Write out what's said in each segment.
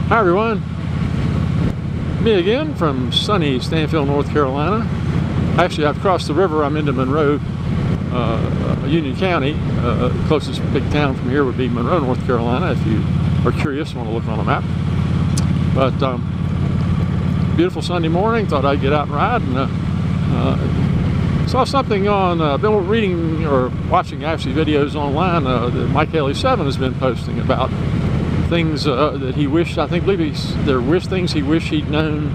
Hi everyone, me again from sunny Stanfield, North Carolina. Actually, I've crossed the river. I'm into Monroe, Union County. The closest big town from here would be Monroe, North Carolina, if you are curious and want to look on a map. But beautiful Sunday morning, thought I'd get out and ride, and saw something on, been reading or watching actually videos online that Mike Haley 7 has been posting about things that he wished, there were things he wished he'd known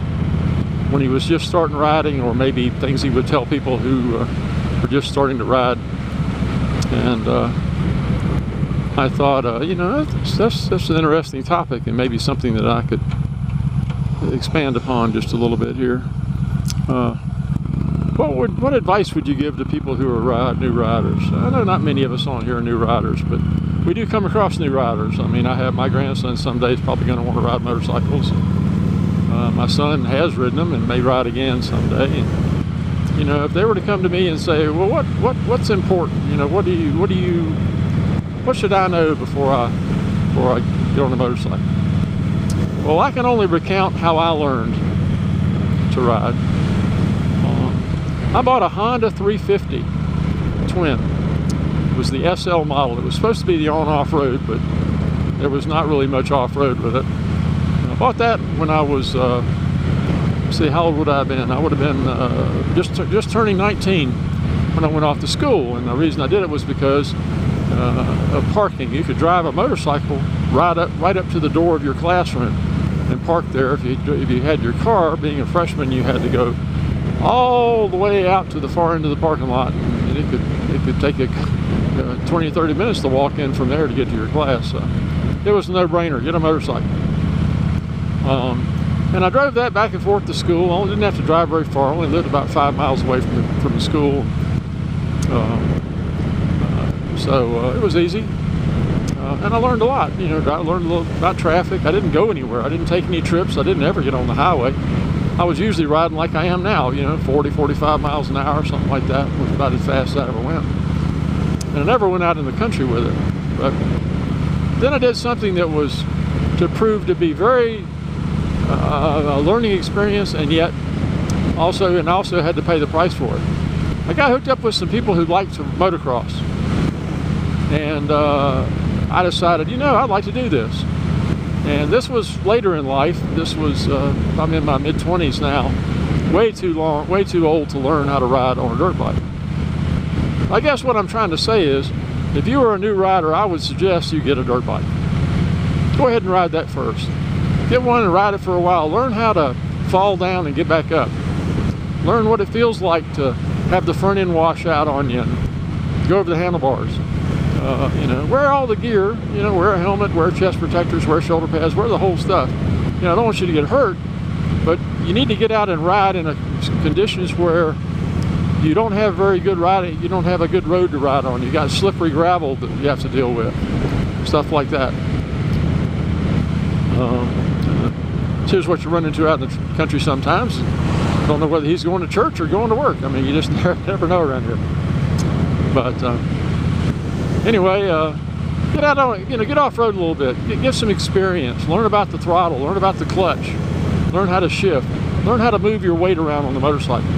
when he was just starting riding, or maybe things he would tell people who were just starting to ride. And I thought, you know, that's an interesting topic, and maybe something that I could expand upon just a little bit here. What advice would you give to people who are new riders? I know not many of us on here are new riders, but we do come across new riders. I mean, I have my grandson someday is probably going to want to ride motorcycles. My son has ridden them and may ride again someday. And, you know, if they were to come to me and say, well, what's important? You know, what should I know before I get on a motorcycle? Well, I can only recount how I learned to ride. I bought a Honda 350 twin. It was the SL model. It was supposed to be the on-off-road, but there was not really much off-road with it. I bought that when I was, let's see, how old would I have been? I would have been just turning 19 when I went off to school. And the reason I did it was because of parking. You could drive a motorcycle right up to the door of your classroom and park there. If you had your car, being a freshman, you had to go all the way out to the far end of the parking lot, and it could take you 20 or 30 minutes to walk in from there to get to your class. So it was a no-brainer. Get a motorcycle. And I drove that back and forth to school. I didn't have to drive very far. I only lived about 5 miles away from the school. So it was easy. And I learned a lot. You know, I learned a little about traffic. I didn't go anywhere. I didn't take any trips. I didn't ever get on the highway. I was usually riding like I am now, you know, 40, 45 miles an hour, something like that. It was about as fast as I ever went. And I never went out in the country with it. But then I did something that was to prove to be very a learning experience, and yet also had to pay the price for it. I got hooked up with some people who liked to motocross. And I decided, you know, I'd like to do this. And this was later in life. This was, I'm in my mid-20s now. Way too old to learn how to ride on a dirt bike. I guess what I'm trying to say is, if you are a new rider, I would suggest you get a dirt bike. Go ahead and ride that first. Get one and ride it for a while. Learn how to fall down and get back up. Learn what it feels like to have the front end wash out on you and go over the handlebars. You know, wear all the gear, you know, wear a helmet, wear chest protectors, wear shoulder pads, wear the whole stuff. You know, I don't want you to get hurt, but you need to get out and ride in conditions where you don't have very good riding, you don't have a good road to ride on. You got slippery gravel that you have to deal with, stuff like that. Here's what you run into out in the country sometimes. Don't know whether he's going to church or going to work. I mean, you just never know around here. But anyway, get out on, you know, get off road a little bit, get some experience, learn about the throttle, learn about the clutch, learn how to shift, learn how to move your weight around on the motorcycle.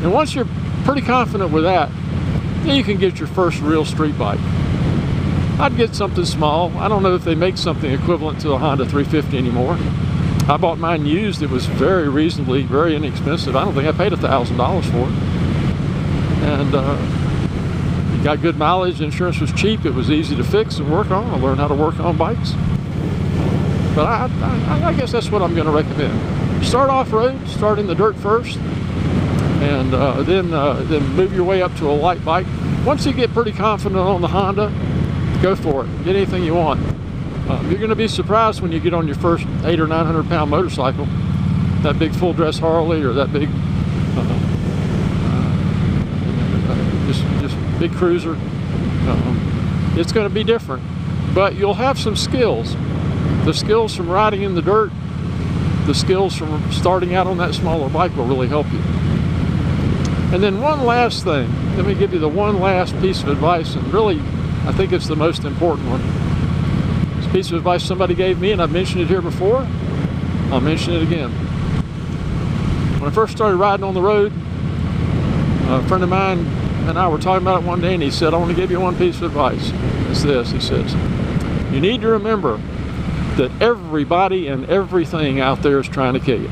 And once you're pretty confident with that, then you can get your first real street bike. I'd get something small. I don't know if they make something equivalent to a Honda 350 anymore. I bought mine used. It was very reasonably, very inexpensive. I don't think I paid $1,000 for it. And got good mileage, insurance was cheap, it was easy to fix and work on. I learned how to work on bikes. But I guess that's what I'm going to recommend. Start off-road, start in the dirt first, and then move your way up to a light bike. Once you get pretty confident on the Honda, go for it. Get anything you want. You're going to be surprised when you get on your first 800 or 900 pound motorcycle, that big full dress Harley or that big just big cruiser. It's going to be different, but you'll have some skills. The skills from riding in the dirt, the skills from starting out on that smaller bike will really help you. And then one last thing, let me give you the one last piece of advice, and really I think it's the most important one. piece of advice somebody gave me, and I've mentioned it here before, I'll mention it again. When I first started riding on the road, a friend of mine and I were talking about it one day, and he said, I want to give you one piece of advice. It's this, he says, you need to remember that everybody and everything out there is trying to kill you.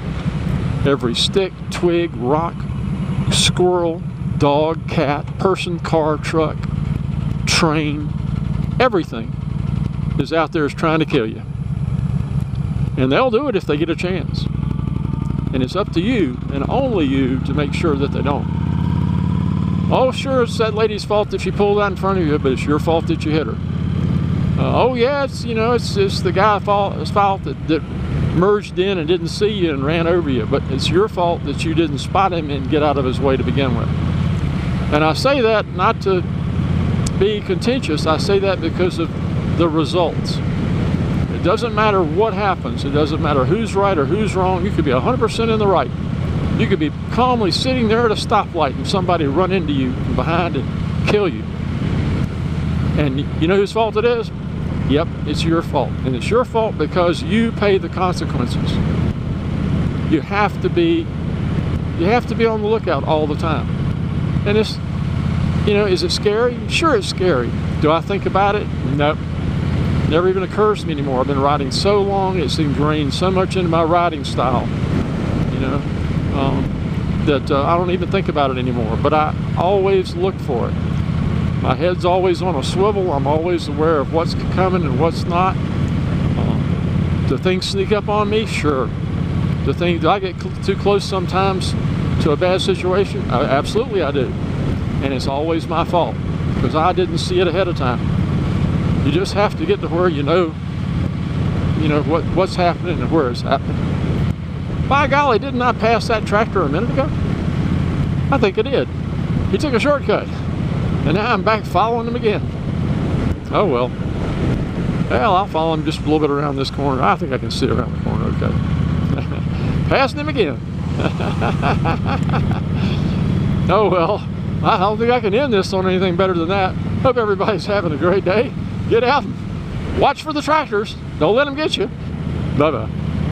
Every stick, twig, rock, squirrel, dog, cat, person, car, truck, train, everything is out there is trying to kill you. And they'll do it if they get a chance. And it's up to you, and only you, to make sure that they don't. Oh, sure, it's that lady's fault that she pulled out in front of you, but it's your fault that you hit her. Oh yeah, it's, you know, it's the guy's fault that merged in and didn't see you and ran over you, but it's your fault that you didn't spot him and get out of his way to begin with. And I say that not to be contentious, I say that because of the results. It doesn't matter what happens, it doesn't matter who's right or who's wrong. You could be 100% in the right. You could be calmly sitting there at a stoplight and somebody run into you from behind and kill you. And you know whose fault it is? Yep, it's your fault. And it's your fault because you pay the consequences. You have to be on the lookout all the time. And it's, you know, is it scary? Sure, it's scary. Do I think about it? Nope. Never even occurs to me anymore. I've been riding so long, it's ingrained so much into my riding style, you know, that I don't even think about it anymore. But I always look for it. My head's always on a swivel. I'm always aware of what's coming and what's not. Do things sneak up on me? Sure. Do I get too close sometimes to a bad situation? Absolutely I do. And it's always my fault because I didn't see it ahead of time. You just have to get to where you know what's happening and where it's happening. By golly, didn't I pass that tractor a minute ago? I think I did. He took a shortcut. And now I'm back following him again. Oh well. Well, I'll follow him just a little bit around this corner. I think I can see around the corner okay. Passing him again. Oh well. I don't think I can end this on anything better than that. Hope everybody's having a great day. Get out and watch for the tractors. Don't let them get you. Bye-bye.